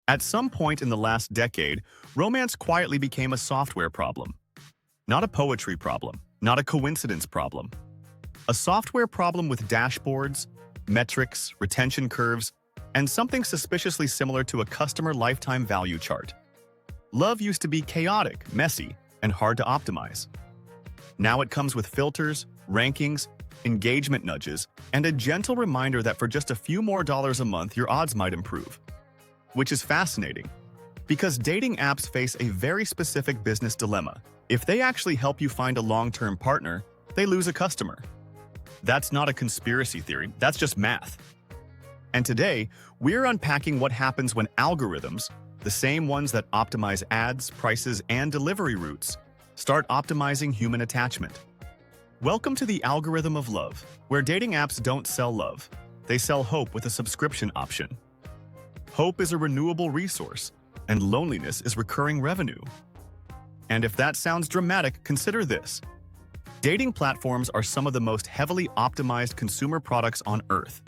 At some point in the last decade, romance quietly became a software problem. Not a poetry problem, not a coincidence problem. A software problem with dashboards, metrics, retention curves, and something suspiciously similar to a customer lifetime value chart. Love used to be chaotic, messy, and hard to optimize. Now it comes with filters, rankings, engagement nudges, and a gentle reminder that for just a few more dollars a month, your odds might improve. Which is fascinating, because dating apps face a very specific business dilemma. If they actually help you find a long-term partner, they lose a customer. That's not a conspiracy theory, that's just math. And today, we're unpacking what happens when algorithms, the same ones that optimize ads, prices, and delivery routes, start optimizing human attachment. Welcome to the algorithm of love, where dating apps don't sell love, they sell hope with a subscription option. Hope is a renewable resource, and loneliness is recurring revenue. And if that sounds dramatic, consider this. Dating platforms are some of the most heavily optimized consumer products on Earth.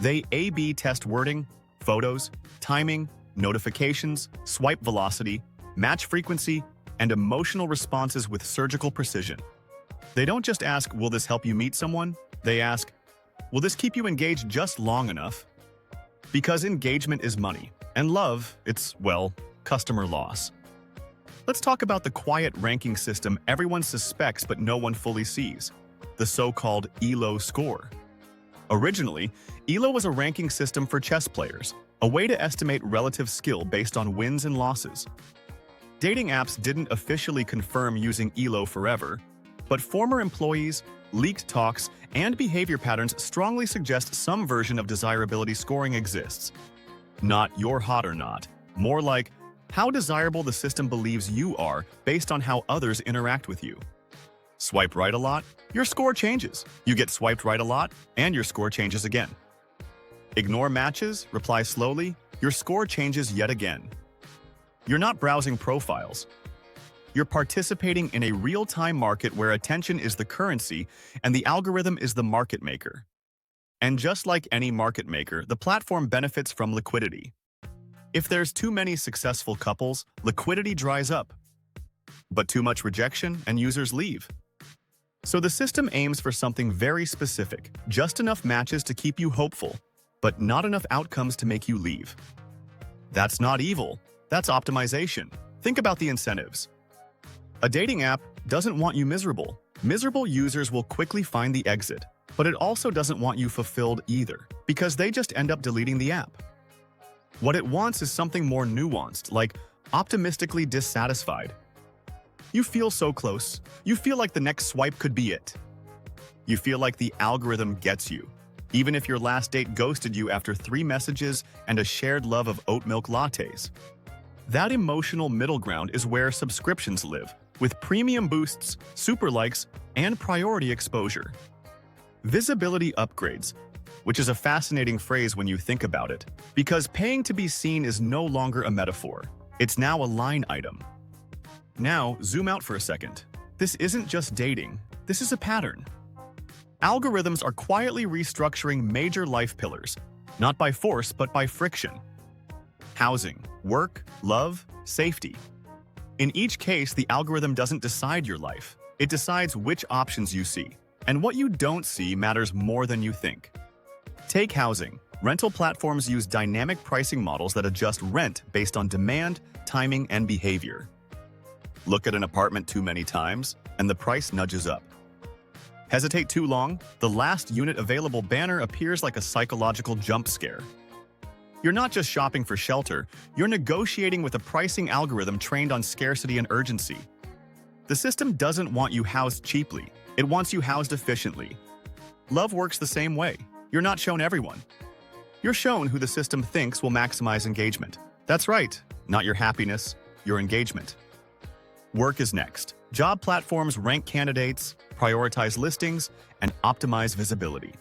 They A/B test wording, photos, timing, notifications, swipe velocity, match frequency, and emotional responses with surgical precision. They don't just ask, will this help you meet someone? They ask, will this keep you engaged just long enough? Because engagement is money, and love, it's, well, customer loss. Let's talk about the quiet ranking system everyone suspects but no one fully sees, the so-called Elo Score. Originally, Elo was a ranking system for chess players, a way to estimate relative skill based on wins and losses. Dating apps didn't officially confirm using Elo forever, but former employees, leaked talks, and behavior patterns strongly suggest some version of desirability scoring exists. Not you're hot or not, more like how desirable the system believes you are based on how others interact with you. Swipe right a lot, your score changes. You get swiped right a lot, and your score changes again. Ignore matches, reply slowly, your score changes yet again. You're not browsing profiles. You're participating in a real-time market where attention is the currency and the algorithm is the market maker. And just like any market maker, the platform benefits from liquidity. If there's too many successful couples, liquidity dries up. But too much rejection and users leave. So the system aims for something very specific, just enough matches to keep you hopeful, but not enough outcomes to make you leave. That's not evil, that's optimization. Think about the incentives. A dating app doesn't want you miserable. Miserable users will quickly find the exit, but it also doesn't want you fulfilled either, because they just end up deleting the app. What it wants is something more nuanced, like optimistically dissatisfied. You feel so close. You feel like the next swipe could be it. You feel like the algorithm gets you, even if your last date ghosted you after 3 messages and a shared love of oat milk lattes. That emotional middle ground is where subscriptions live, with premium boosts, super likes, and priority exposure. Visibility upgrades, which is a fascinating phrase when you think about it, because paying to be seen is no longer a metaphor. It's now a line item. Now, zoom out for a second. This isn't just dating, this is a pattern. Algorithms are quietly restructuring major life pillars, not by force but by friction. Housing, work, love, safety. In each case, the algorithm doesn't decide your life. It decides which options you see. And what you don't see matters more than you think. Take housing. Rental platforms use dynamic pricing models that adjust rent based on demand, timing, and behavior. Look at an apartment too many times, and the price nudges up. Hesitate too long, the last unit available banner appears like a psychological jump scare. You're not just shopping for shelter, you're negotiating with a pricing algorithm trained on scarcity and urgency. The system doesn't want you housed cheaply, it wants you housed efficiently. Love works the same way. You're not shown everyone. You're shown who the system thinks will maximize engagement. That's right, not your happiness, your engagement. Work is next. Job platforms rank candidates, prioritize listings, and optimize visibility.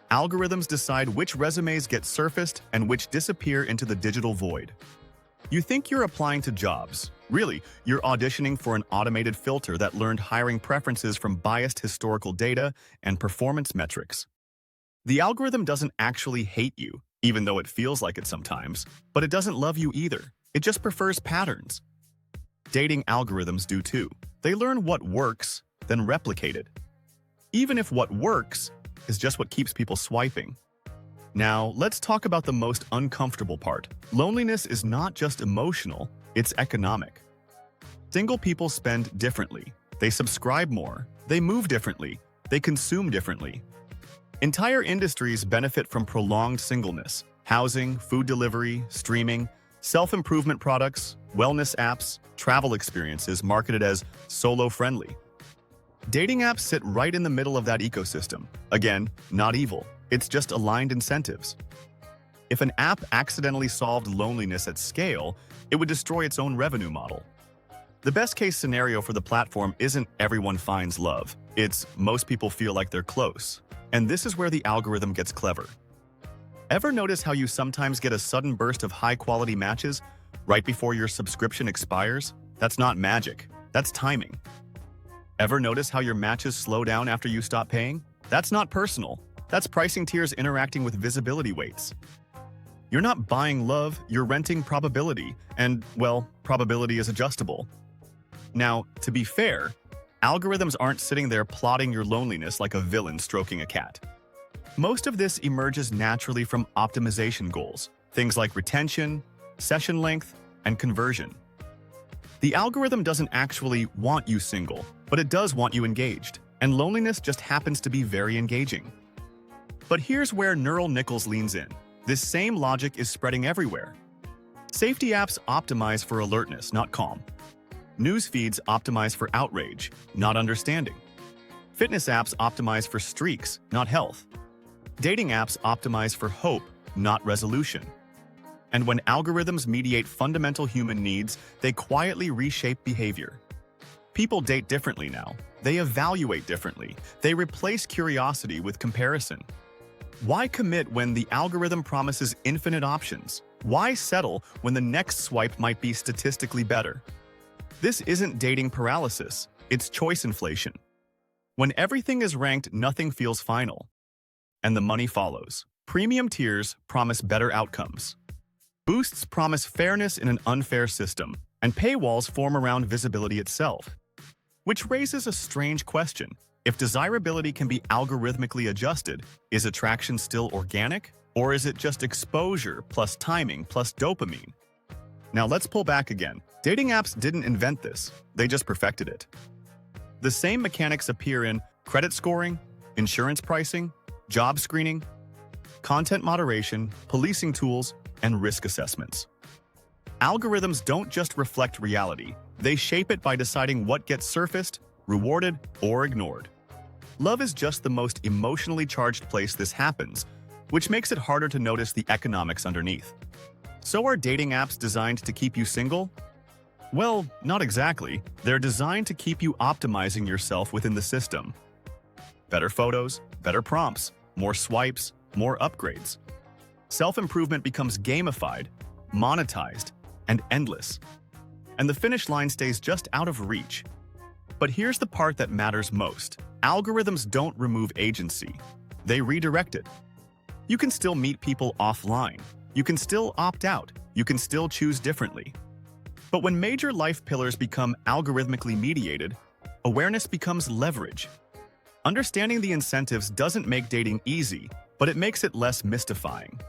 Algorithms decide which resumes get surfaced and which disappear into the digital void. You think you're applying to jobs. Really, you're auditioning for an automated filter that learned hiring preferences from biased historical data and performance metrics. The algorithm doesn't actually hate you. even though it feels like it sometimes, but it doesn't love you either. It just prefers patterns. Dating algorithms do too. They learn what works, then replicate it. Even if what works is just what keeps people swiping. Now, let's talk about the most uncomfortable part. Loneliness is not just emotional, it's economic. Single people spend differently. They subscribe more. They move differently. They consume differently. Entire industries benefit from prolonged singleness. Housing, food delivery, streaming, self-improvement products, wellness apps, travel experiences marketed as solo-friendly. Dating apps sit right in the middle of that ecosystem. Again, not evil. It's just aligned incentives. If an app accidentally solved loneliness at scale, it would destroy its own revenue model. The best-case scenario for the platform isn't everyone finds love. It's most people feel like they're close. And this is where the algorithm gets clever. Ever notice how you sometimes get a sudden burst of high-quality matches right before your subscription expires? That's not magic. That's timing. Ever notice how your matches slow down after you stop paying? That's not personal. That's pricing tiers interacting with visibility weights. You're not buying love, you're renting probability, and, well, probability is adjustable. Now, to be fair, algorithms aren't sitting there plotting your loneliness like a villain stroking a cat. Most of this emerges naturally from optimization goals, things like retention, session length, and conversion. The algorithm doesn't actually want you single, but it does want you engaged, and loneliness just happens to be very engaging. But here's where neural nickels leans in. This same logic is spreading everywhere. Safety apps optimize for alertness, not calm. News feeds optimize for outrage, not understanding. Fitness apps optimize for streaks, not health. Dating apps optimize for hope, not resolution. And when algorithms mediate fundamental human needs, they quietly reshape behavior. People date differently now. They evaluate differently. They replace curiosity with comparison. Why commit when the algorithm promises infinite options? Why settle when the next swipe might be statistically better? This isn't dating paralysis, it's choice inflation. When everything is ranked, nothing feels final. And the money follows. Premium tiers promise better outcomes. Boosts promise fairness in an unfair system, and paywalls form around visibility itself. Which raises a strange question. If desirability can be algorithmically adjusted, is attraction still organic? Or is it just exposure plus timing plus dopamine? Now let's pull back again. Dating apps didn't invent this, they just perfected it. The same mechanics appear in credit scoring, insurance pricing, job screening, content moderation, policing tools, and risk assessments. Algorithms don't just reflect reality, they shape it by deciding what gets surfaced, rewarded, or ignored. Love is just the most emotionally charged place this happens, which makes it harder to notice the economics underneath. So are dating apps designed to keep you single? Well, not exactly. They're designed to keep you optimizing yourself within the system. Better photos, better prompts, more swipes, more upgrades. Self-improvement becomes gamified, monetized, and endless. And the finish line stays just out of reach. But here's the part that matters most. Algorithms don't remove agency. They redirect it. You can still meet people offline. You can still opt out. You can still choose differently. But when major life pillars become algorithmically mediated, awareness becomes leverage. Understanding the incentives doesn't make dating easy, but it makes it less mystifying.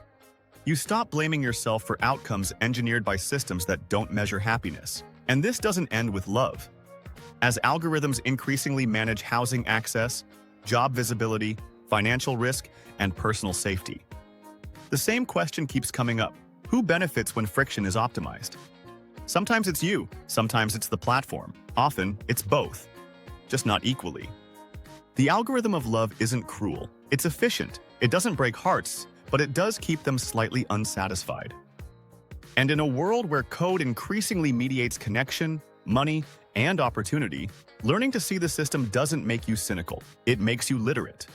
You stop blaming yourself for outcomes engineered by systems that don't measure happiness. And this doesn't end with love. As algorithms increasingly manage housing access, job visibility, financial risk, and personal safety, the same question keeps coming up. Who benefits when friction is optimized? Sometimes it's you, sometimes it's the platform. Often, it's both, just not equally. The algorithm of love isn't cruel. It's efficient. It doesn't break hearts, but it does keep them slightly unsatisfied. And in a world where code increasingly mediates connection, money, and opportunity, learning to see the system doesn't make you cynical. It makes you literate.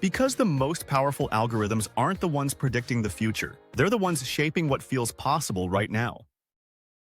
Because the most powerful algorithms aren't the ones predicting the future. They're the ones shaping what feels possible right now.